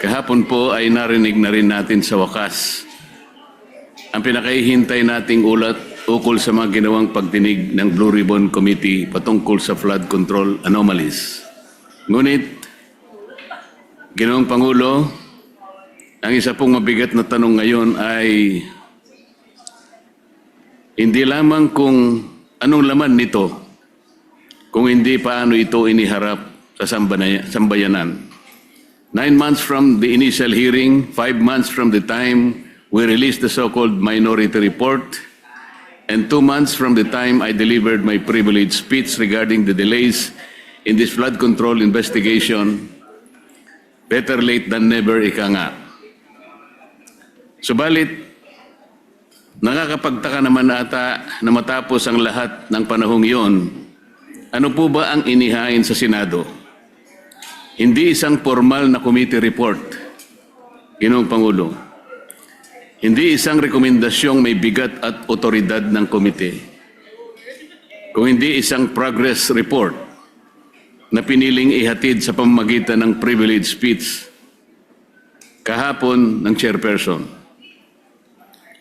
Kahapon po ay narinig na rin natin sa wakas ang pinakahihintay nating ulat ukol sa mga ginawang pagdinig ng Blue Ribbon Committee patungkol sa flood control anomalies. Ngunit, Ginoong Pangulo, ang isa pong mabigat na tanong ngayon ay hindi lamang kung anong laman nito, kung hindi paano ito iniharap sa sambayanan. 9 months from the initial hearing, 5 months from the time we released the so-called minority report, and 2 months from the time I delivered my privileged speech regarding the delays in this flood control investigation, better late than never, ika nga. Subalit, nakakapagtaka naman ata na matapos ang lahat ng panahong iyon, ano po ba ang inihain sa Senado? Hindi isang formal na committee report, Ginoong Pangulo. Hindi isang rekomendasyong may bigat at otoridad ng komite. Kung hindi isang progress report na piniling ihatid sa pamamagitan ng privilege speech kahapon ng chairperson.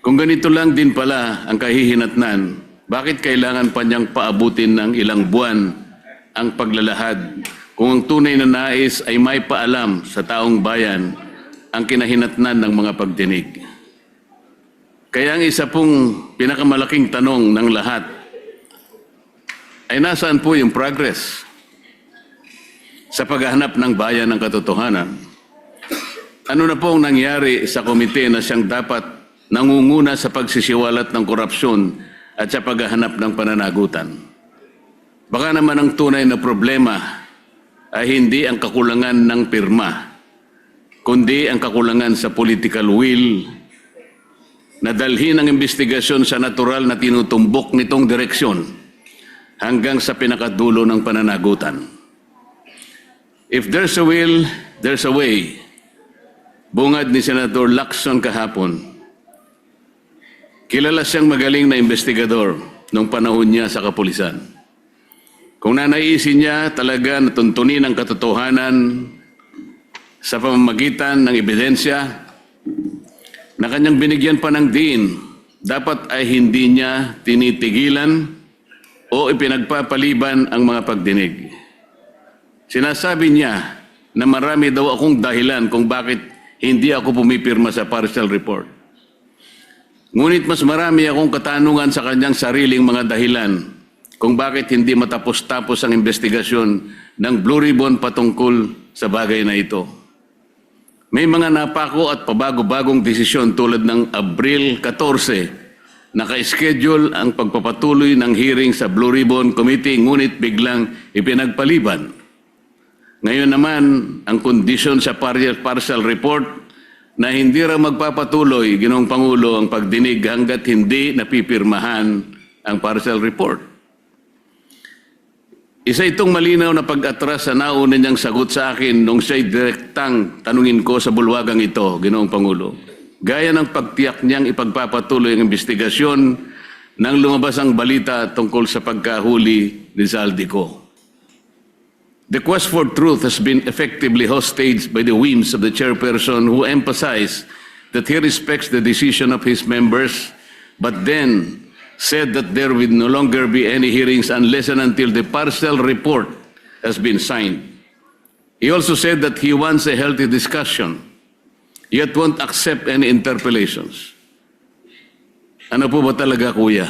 Kung ganito lang din pala ang kahihinatnan, bakit kailangan pa niyang paabutin ng ilang buwan ang paglalahad kung ang tunay na nais ay may paalam sa taong bayan ang kinahinatnan ng mga pagdinig? Kaya ang isa pong pinakamalaking tanong ng lahat ay nasaan po yung progress sa paghahanap ng bayan ng katotohanan? Ano na pong nangyari sa komite na siyang dapat nangunguna sa pagsisiwalat ng korupsyon at sa paghahanap ng pananagutan? Baka naman ang tunay na problema ay hindi ang kakulangan ng pirma, kundi ang kakulangan sa political will na dalhin ang investigasyon sa natural na tinutumbok nitong direksyon hanggang sa pinakadulo ng pananagutan. If there's a will, there's a way. Bungad ni Senator Lacson kahapon. Kilala siyang magaling na investigador nung panahon niya sa kapulisan. Kung nanaisin niya talaga natuntunin ang katotohanan sa pamamagitan ng ebidensya na kanyang binigyan pa ng diin, dapat ay hindi niya tinitigilan o ipinagpapaliban ang mga pagdinig. Sinasabi niya na marami daw akong dahilan kung bakit hindi ako pumipirma sa partial report. Ngunit mas marami akong katanungan sa kanyang sariling mga dahilan kung bakit hindi matapos-tapos ang investigasyon ng Blue Ribbon patungkol sa bagay na ito. May mga napako at pabago-bagong desisyon tulad ng Abril 14, naka-schedule ang pagpapatuloy ng hearing sa Blue Ribbon Committee ngunit biglang ipinagpaliban. Ngayon naman, ang kondisyon sa partial report na hindi raw magpapatuloy, Ginoong Pangulo, ang pagdinig hanggat hindi napipirmahan ang partial report. Isa itong malinaw na pag-atras sa nauna niyang sagot sa akin nung siya'y direktang tanungin ko sa bulwagang ito, Ginoong Pangulo. Gaya ng pagtiyak niyang ipagpapatuloy ang investigasyon nang lumabas ang balita tungkol sa pagkahuli ni Zaldico. The quest for truth has been effectively hostaged by the whims of the chairperson who emphasized that he respects the decision of his members, but then said that there will no longer be any hearings unless and until the partial report has been signed. He also said that he wants a healthy discussion, yet won't accept any interpellations. Ano po ba talaga, kuya?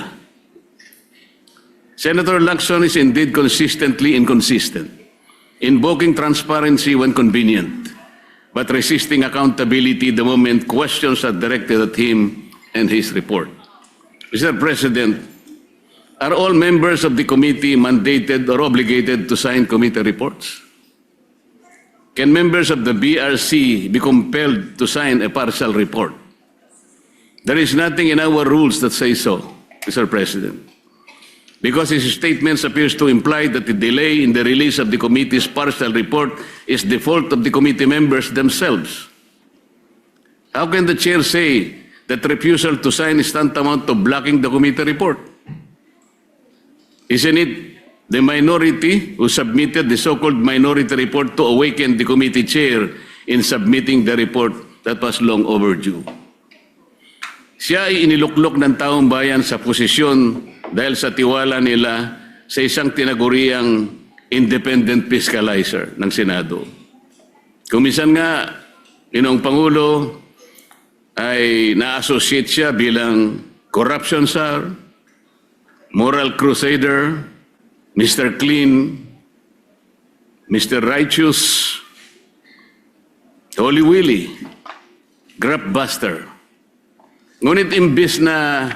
Senator Lacson is indeed consistently inconsistent, invoking transparency when convenient, but resisting accountability the moment questions are directed at him and his report. Mr. President, are all members of the committee mandated or obligated to sign committee reports? Can members of the BRC be compelled to sign a partial report? There is nothing in our rules that says so, Mr. President, because his statements appears to imply that the delay in the release of the committee's partial report is the fault of the committee members themselves. How can the chair say that refusal to sign is tantamount to blocking the committee report? Isn't it the minority who submitted the so-called minority report to awaken the committee chair in submitting the report that was long overdue. Siya ay iniluklok ng taong bayan sa posisyon dahil sa tiwala nila sa isang tinaguriang independent fiscalizer ng Senado. Kumisan nga, Ginoong Pangulo, ay na-associate siya bilang corruption czar, moral crusader, Mr. Clean, Mr. Righteous, Holy Willie, Grabbuster. Ngunit imbis na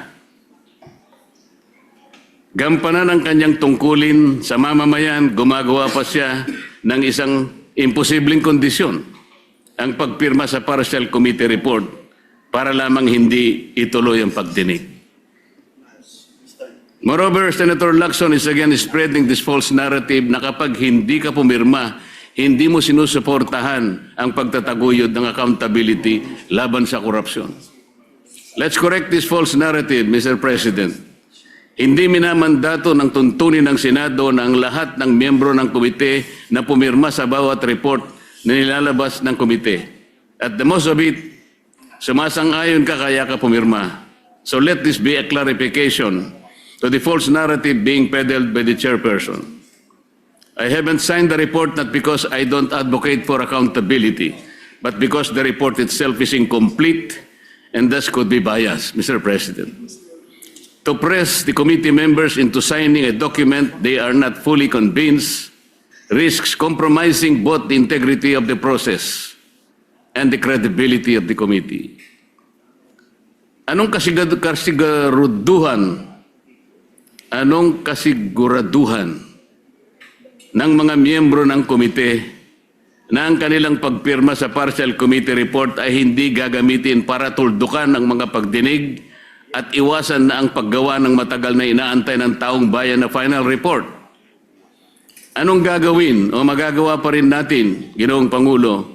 gampanan ang kanyang tungkulin sa mamamayan, gumagawa pa siya ng isang imposibleng kondisyon, ang pagpirma sa partial committee report para lamang hindi ituloy ang pagdinig. Moreover, Senator Lacson is again spreading this false narrative na kapag hindi ka pumirma, hindi mo sinusuportahan ang pagtataguyod ng accountability laban sa korupsyon. Let's correct this false narrative, Mr. President. Hindi minamandato ng tuntunin ng Senado na ang lahat ng miyembro ng komite na pumirma sa bawat report na nilalabas ng komite. At the most of it, sumasang-ayon ka kaya ka pumirma. So let this be a clarification to the false narrative being peddled by the chairperson. I haven't signed the report not because I don't advocate for accountability, but because the report itself is incomplete and thus could be biased, Mr. President. To press the committee members into signing a document they are not fully convinced risks compromising both the integrity of the process and the credibility of the committee. Anong kasiguraduhan ng mga miyembro ng komite na ang kanilang pagpirma sa partial committee report ay hindi gagamitin para tuldukan ang mga pagdinig at iwasan na ang paggawa ng matagal na inaantay ng taong bayan na final report? Anong gagawin o magagawa pa rin natin, Ginoong Pangulo,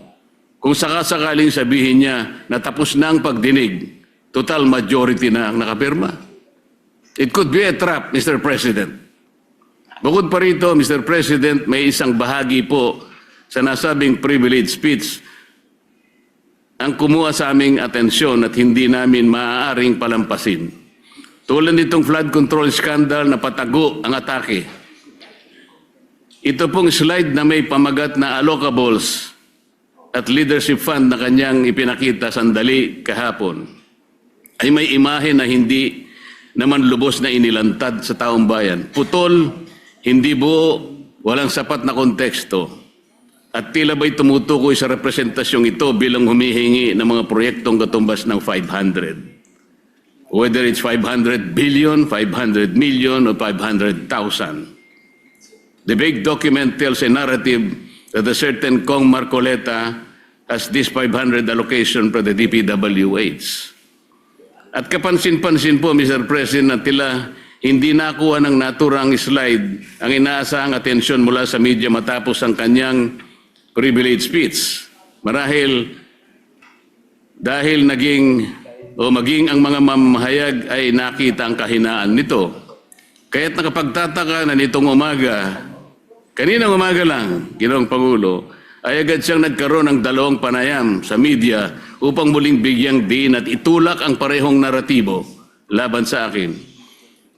kung sakasakaling sabihin niya na tapos na ang pagdinig, total majority na ang nakapirma? It could be a trap, Mr. President. Bukod pa rito, Mr. President, may isang bahagi po sa nasabing privilege speech ang kumuha sa aming atensyon at hindi namin maaaring palampasin. Tulad nitong flood control scandal na patago ang atake. Ito pong slide na may pamagat na allocables at leadership fund na kanyang ipinakita sandali kahapon ay may imahe na hindi naman lubos na inilantad sa taong bayan. Putol, hindi buo, walang sapat na konteksto. At tila ba'y tumutukoy sa representasyong ito bilang humihingi ng mga proyektong katumbas ng 500. Whether it's 500 billion, 500 million, or 500,000. The big document tells a narrative that a certain Kong Marcoleta has this 500 allocation for the DPWH. At kapansin-pansin po, Mr. President, na tila hindi nakuha ng naturang slide ang inaasahang atensyon mula sa media matapos ang kanyang privilege speech. Marahil dahil maging ang mga mamahayag ay nakita ang kahinaan nito. Kaya't nakapagtataka na nitong umaga, kaninang umaga lang, Ginoong Pangulo, ay agad siyang nagkaroon ng dalawang panayam sa media upang muling bigyang diin at itulak ang parehong naratibo laban sa akin.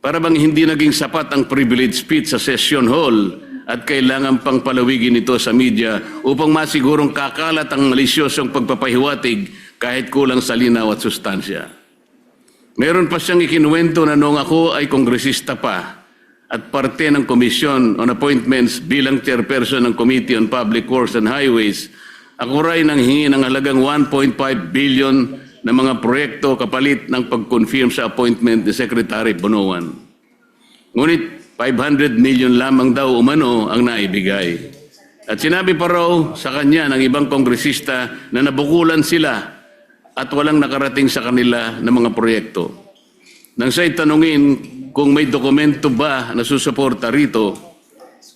Para bang hindi naging sapat ang privilege speech sa session hall at kailangan pang palawigin ito sa media upang masigurong kakalat ang malisyosong pagpapahiwatig kahit kulang sa linaw at sustansya. Meron pa siyang ikinuwento na noong ako ay kongresista pa at parte ng Commission on Appointments bilang chairperson ng Committee on Public Works and Highways, ako rin nanghingi ng halagang 1.5 billion na mga proyekto kapalit ng pag-confirm sa appointment ni Secretary Bonoan. Ngunit 500 million lamang daw umano ang naibigay. At sinabi pa raw sa kanya ng ibang kongresista na nabukulan sila at walang nakarating sa kanila na mga proyekto. Nang siya'y tanungin kung may dokumento ba na susuporta rito,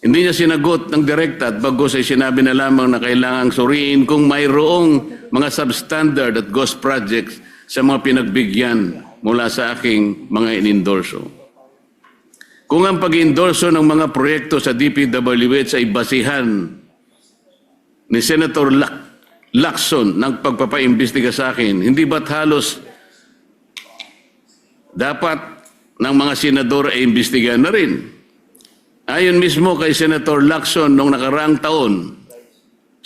hindi niya sinagot ng direkta at bagos ay sinabi na lamang na kailangang suriin kung mayroong mga substandard at ghost projects sa mga pinagbigyan mula sa aking mga inendorso. Kung ang pag-endorso ng mga proyekto sa DPWH ay basihan ni Senator lakson ng pagpapaimbestiga sa akin? Hindi ba't halos dapat ng mga senador ay imbestigahan na rin? Ayon mismo kay Senator Lacson noong nakaraang taon,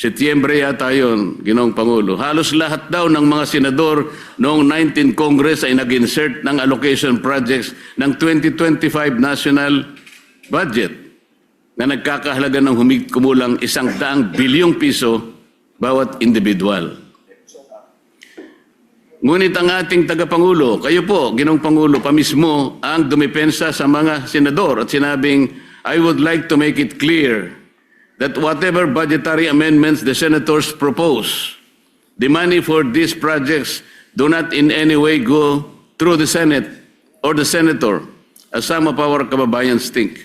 Setyembre yata yun, Ginoong Pangulo, halos lahat daw ng mga senador noong 19 Congress ay nag-insert ng allocation projects ng 2025 national budget na nagkakahalaga ng kumulang 100 bilyong piso bawat individual. Ngunit ang ating tagapangulo, kayo po, Ginoong Pangulo, pamismo ang dumepensa sa mga senador at sinabing, I would like to make it clear that whatever budgetary amendments the senators propose, the money for these projects do not in any way go through the Senate or the senator, as some of our kababayans think.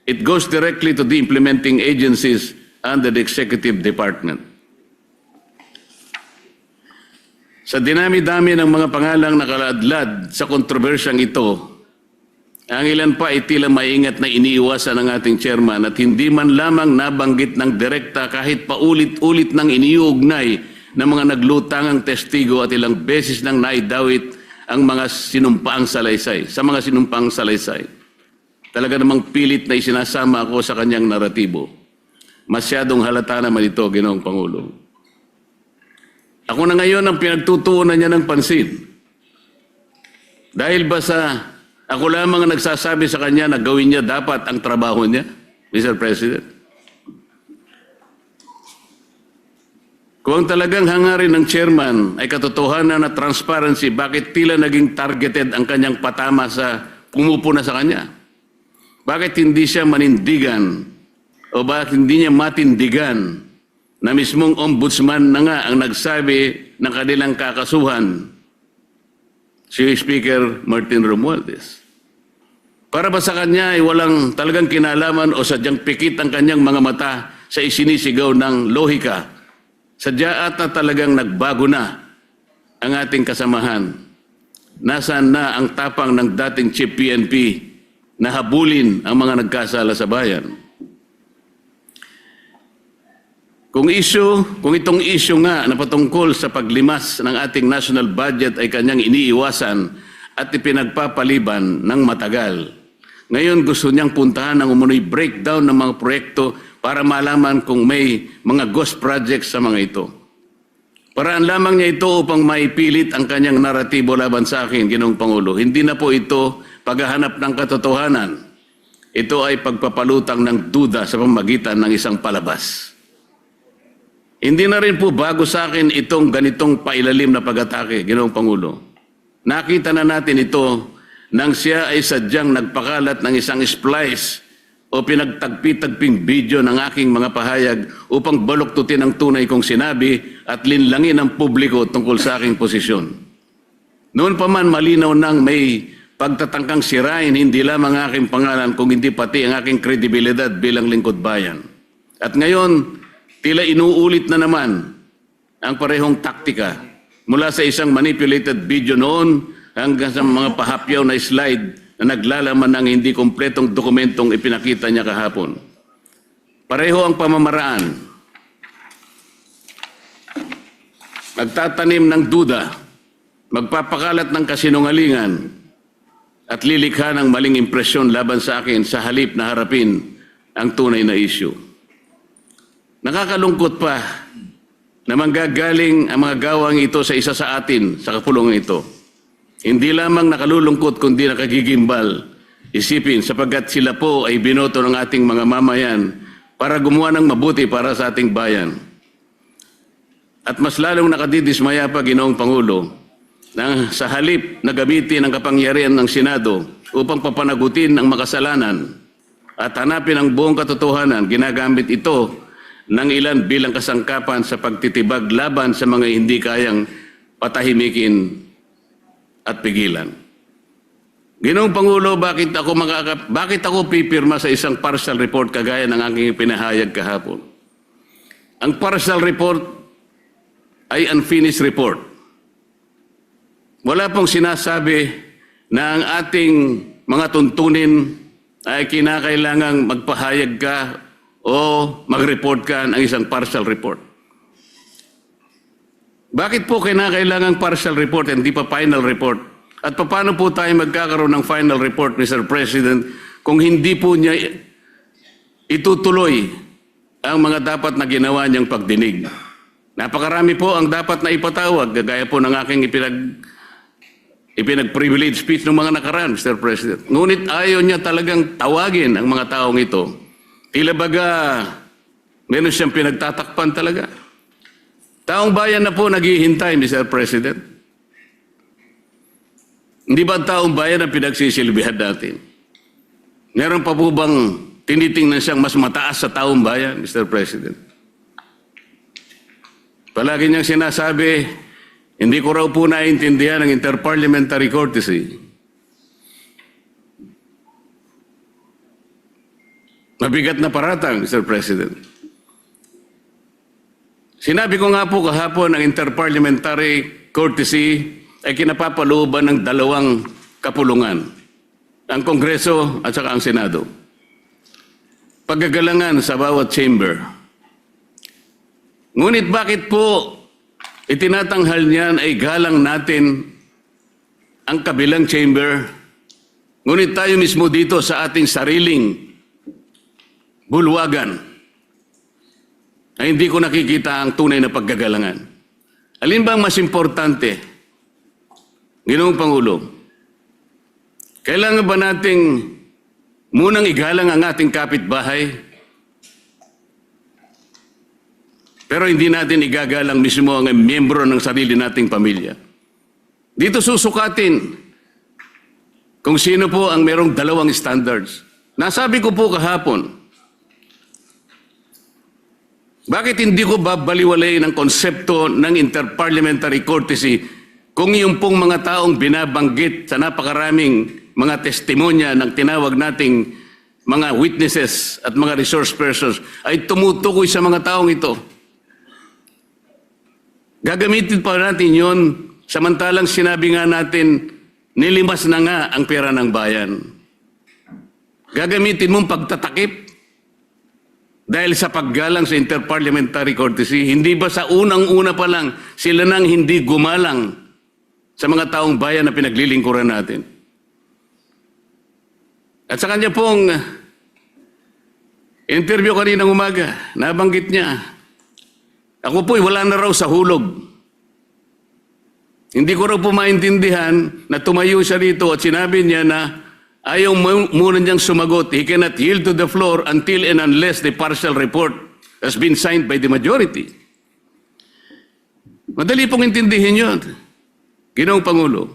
It goes directly to the implementing agencies under the executive department. Sa dinami-dami ng mga pangalang nakaladlad sa kontrobersyang ito, ang ilan pa ay tila maingat na iniiwasan ng ating chairman at hindi man lamang nabanggit ng direkta kahit paulit-ulit nang iniuugnay ng mga naglutangang testigo at ilang beses nang naidawit ang mga sinumpaang salaysay, sa mga sinumpaang salaysay. Talaga namang pilit na isinasama ako sa kanyang naratibo. Masyadong halata naman ito, Ginoong Pangulo. Ako na ngayon ang pinagtutuunan niya ng pansin. Dahil ba sa ako lamang ang nagsasabi sa kanya na gawin niya dapat ang trabaho niya, Mr. President? Kung talagang hangarin ng chairman ay katotohanan na transparency, bakit tila naging targeted ang kanyang patama sa pumupuna sa kanya? Bakit hindi siya manindigan o bakit hindi niya matindigan na mismong ombudsman na nga ang nagsabi ng kanilang kakasuhan, si Speaker Martin Romualdez? Para ba sa kanya ay walang talagang kinalaman o sadyang pikit ang kanyang mga mata sa isinisigaw ng lohika? Sadya ata talagang nagbago na ang ating kasamahan. Nasaan na ang tapang ng dating Chief PNP na habulin ang mga nagkasala sa bayan? Kung itong issue nga na patungkol sa paglimas ng ating national budget ay kanyang iniiwasan at ipinagpapaliban ng matagal, ngayon gusto niyang puntahan ng umunoy breakdown ng mga proyekto para malaman kung may mga ghost projects sa mga ito. Paraan lamang niya ito upang maipilit ang kanyang naratibo laban sa akin, Ginoong Pangulo. Hindi na po ito paghahanap ng katotohanan. Ito ay pagpapalutang ng duda sa pamamagitan ng isang palabas. Hindi na rin po bago sa akin itong ganitong pailalim na pag-atake, Ginoong Pangulo. Nakita na natin ito nang siya ay sadyang nagpakalat ng isang splice o pinagtagpi-tagping video ng aking mga pahayag upang baluktutin ang tunay kong sinabi at linlangin ang publiko tungkol sa aking posisyon. Noon pa man malinaw nang may pagtatangkang sirain hindi lamang aking pangalan kung hindi pati ang aking kredibilidad bilang lingkod bayan. At ngayon, tila inuulit na naman ang parehong taktika mula sa isang manipulated video noon hanggang sa mga pahapyaw na slide na naglalaman ng hindi kumpletong dokumentong ipinakita niya kahapon. Pareho ang pamamaraan. Magtatanim ng duda, magpapakalat ng kasinungalingan at lilikha ng maling impresyon laban sa akin sa halip na harapin ang tunay na issue. Nakakalungkot pa na manggagaling ang mga gawang ito sa isa sa atin sa kapulungan ito. Hindi lamang nakalulungkot kundi nakagigimbal isipin sapagkat sila po ay binoto ng ating mga mamayan para gumawa ng mabuti para sa ating bayan. At mas lalong nakadidismaya pa, Ginoong Pangulo, na sa halip na gamitin ang kapangyarihan ng Senado upang papanagutin ang makasalanan at hanapin ang buong katotohanan, ginagamit ito ng ilan bilang kasangkapan sa pagtitibag laban sa mga hindi kayang patahimikin at pigilan. Ginoong Pangulo, bakit ako pipirma sa isang partial report kagaya ng aking pinahayag kahapon? Ang partial report ay unfinished report. Wala pong sinasabi na ang ating mga tuntunin ay kinakailangang magpahayag ka o mag-report ka ng isang partial report. Bakit po kailangang partial report and hindi pa final report? At paano po tayo magkakaroon ng final report, Mr. President, kung hindi po niya itutuloy ang mga dapat na ginawa niyang pagdinig? Napakarami po ang dapat na ipatawag, gaya po ng aking ipinag-privilege speech ng mga nakaraan, Mr. President. Ngunit ayaw niya talagang tawagin ang mga taong ito. Tila baga, meron siyang pinagtatakpan talaga. Taong bayan na po naghihintay, Mr. President. Hindi ba ang taong bayan ang pinagsisilbihan natin? Meron pa po bang tinitingnan siyang mas mataas sa taong bayan, Mr. President? Palagi niyang sinasabi, hindi ko raw po naiintindihan ang interparliamentary courtesy. Mabigat na paratang, Mr. President. Sinabi ko nga po kahapon, ang interparliamentary courtesy ay kinapapalooban ng dalawang kapulungan, ang Kongreso at saka ang Senado. Paggagalangan sa bawat chamber. Ngunit bakit po itinatanghal niyan ay galang natin ang kabilang chamber, ngunit tayo mismo dito sa ating sariling bulwagan ay hindi ko nakikita ang tunay na paggagalangan. Alin ba ang mas importante? Ginoong Pangulo, kailangan ba nating munang igalang ang ating kapitbahay, pero hindi natin igagalang mismo ang miyembro ng sarili nating pamilya? Dito susukatin kung sino po ang merong dalawang standards. Nasabi ko po kahapon, bakit hindi ko babaliwalayin ang konsepto ng interparliamentary courtesy kung yung pong mga taong binabanggit sa napakaraming mga testimonya ng tinawag nating mga witnesses at mga resource persons ay tumutukoy sa mga taong ito? Gagamitin pa natin yon samantalang sinabi nga natin nilimas na nga ang pera ng bayan. Gagamitin mong pagtatakip dahil sa paggalang sa interparliamentary courtesy. Hindi ba sa unang-una pa lang sila nang hindi gumalang sa mga taong bayan na pinaglilingkuran natin? At sa kanya pong interview kaninang umaga, nabanggit niya, ako po'y wala na raw sa hulog. Hindi ko raw po maintindihan na tumayo siya dito at sinabi niya na ayaw muna niyang sumagot. He cannot yield to the floor until and unless the partial report has been signed by the majority. Madali pong intindihin yun, Ginoong Pangulo.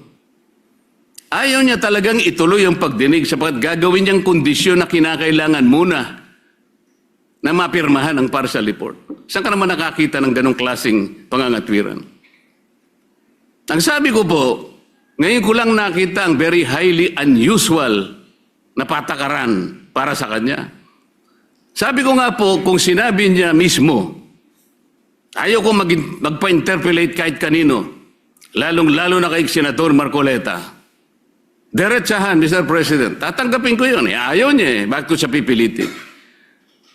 Ayaw niya talagang ituloy ang pagdinig sapagkat gagawin niyang kondisyon na kinakailangan muna na mapirmahan ang partial report. Saan ka naman nakakita ng ganong klaseng pangangatwiran? Ang sabi ko po, ngayon ko lang nakita ang very highly unusual na patakaran para sa kanya. Sabi ko nga po, kung sinabi niya mismo, ayaw ko magpa-interpolate kahit kanino, lalong-lalo na kay Senator Marcoleta. Diretsahan, Mr. President, tatanggapin ko yun. Ayaw niya bakit ko siya pipilitin?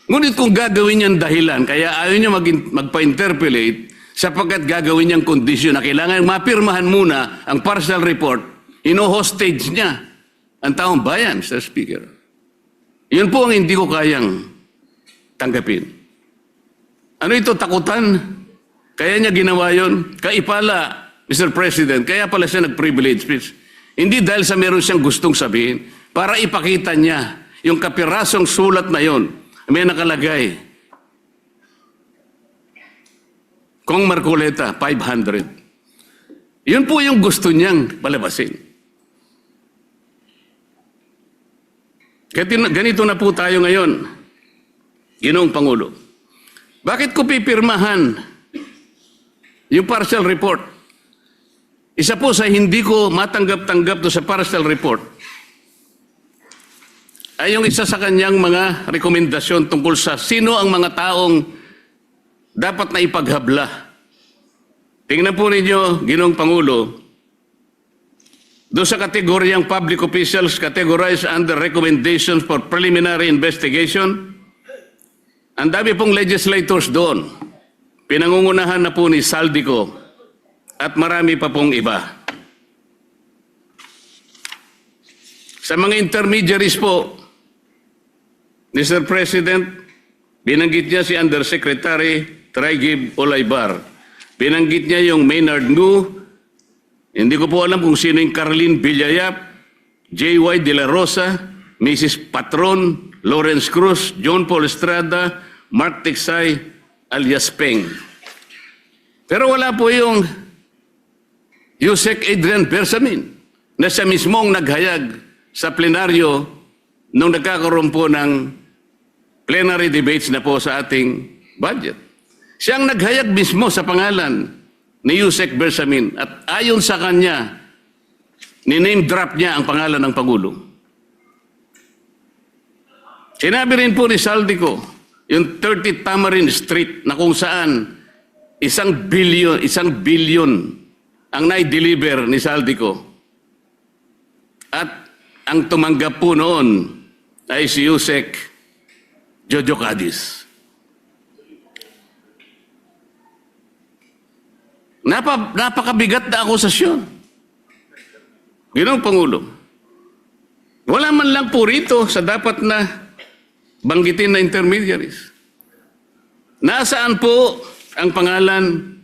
Ngunit kung gagawin niyang dahilan, kaya ayaw niya magpa-interpolate, sapagkat gagawin niyang kondisyon na kailangan mapirmahan muna ang partial report, ino-hostage niya ang taong bayan, Mr. Speaker. Yun po ang hindi ko kayang tanggapin. Ano ito, takutan? Kaya niya ginawa yun? Kaipala, Mr. President, kaya pala siya nag-privilege speech. Hindi dahil sa meron siyang gustong sabihin, para ipakita niya yung kapirasong sulat na yun, may nakalagay, Kong Marcoleta, 500. Yun po yung gusto niyang palabasin. Ganito na po tayo ngayon, Ginoong Pangulo. Bakit ko pipirmahan yung partial report? Isa po sa hindi ko matanggap-tanggap to sa partial report ay yung isa sa kanyang mga rekomendasyon tungkol sa sino ang mga taong dapat na ipaghabla. Tingnan po ninyo, Ginoong Pangulo, doon sa kategoryang public officials categorized under recommendations for preliminary investigation, ang dami pong legislators doon. Pinangungunahan na po ni Saldico, at marami pa pong iba. Sa mga intermediaries po, Mr. President, binanggit niya si Undersecretary Traigib Olaybar. Binanggit niya yung Maynard Ngu. Hindi ko po alam kung sino yung Carlin Villayap, J.Y. De La Rosa, Mrs. Patron, Lawrence Cruz, John Paul Estrada, Mark Tiksay, alias Peng. Pero wala po yung Yusek Adrian Bersamin na siya mismong naghayag sa plenaryo nung nagkakaroon po ng plenary debates na po sa ating budget. Siyang naghayag mismo sa pangalan ni Yusek Bersamin at ayon sa kanya, ni-name drop niya ang pangalan ng Pangulo. Sinabi rin po ni Saldico, yung 30 Tamarin Street na kung saan 1 billion ang nai-deliver ni Saldico. At ang tumanggap po noon ay si Yusek Jojo Cadiz. Napakabigat na akusasyon. Ginoong Pangulo. Wala man lang po rito sa dapat na banggitin na intermediaries. Nasaan po ang pangalan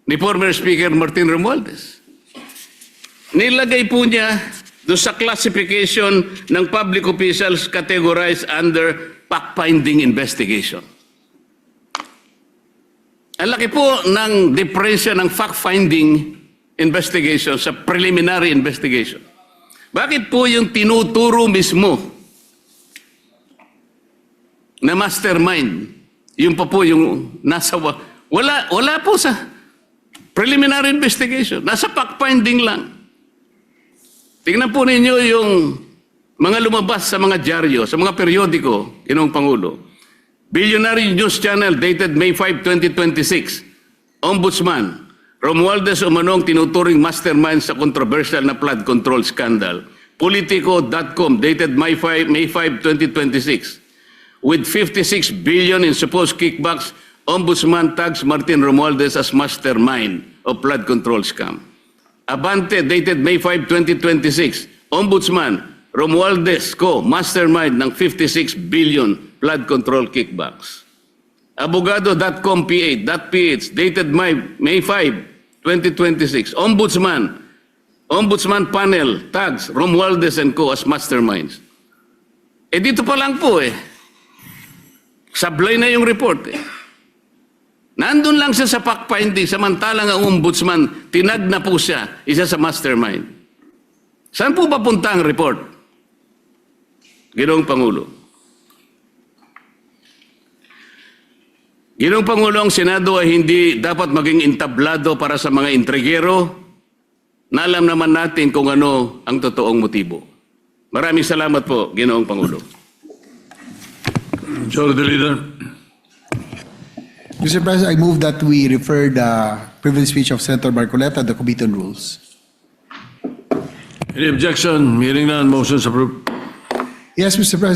ni former Speaker Martin Romualdez? Nilagay po niya doon sa classification ng public officials categorized under fact-finding investigation. Ang laki po ng diferensya ng fact-finding investigation sa preliminary investigation. Bakit po yung tinuturo mismo na mastermind, yung pa po yung nasa, wala po sa preliminary investigation, nasa fact-finding lang. Tingnan po ninyo yung mga lumabas sa mga dyaryo, sa mga periodiko, Ginoong Pangulo. Billionaire News Channel dated May 5, 2026. Ombudsman, Romualdez umanong tinuturing mastermind sa controversial na flood control scandal. Politico.com dated May 5, 2026. With 56 billion in supposed kickbacks, Ombudsman tags Martin Romualdez as mastermind of flood control scam. Abante dated May 5, 2026. Ombudsman, Romualdez Co. mastermind ng 56 billion flood control kickbacks. Abogado.com PH dated May 5, 2026. Ombudsman panel tags Romualdez and Co. as masterminds. Dito pa lang po sablay na yung report Nandun lang siya sa fact-finding, samantalang ang ombudsman, tinag na po siya, isa sa mastermind. Saan po papunta ang report? Ginoong Pangulo. Ginoong Pangulo, ang Senado ay hindi dapat maging entablado para sa mga intrigero na alam naman natin kung ano ang totoong motibo. Maraming salamat po, Ginoong Pangulo. Majority Leader. Mr. President, I move that we refer the privilege speech of Senator Marcoleta, the Comiton rules. Any objection? Hearing none, motion is approved. Yes, Mr. President.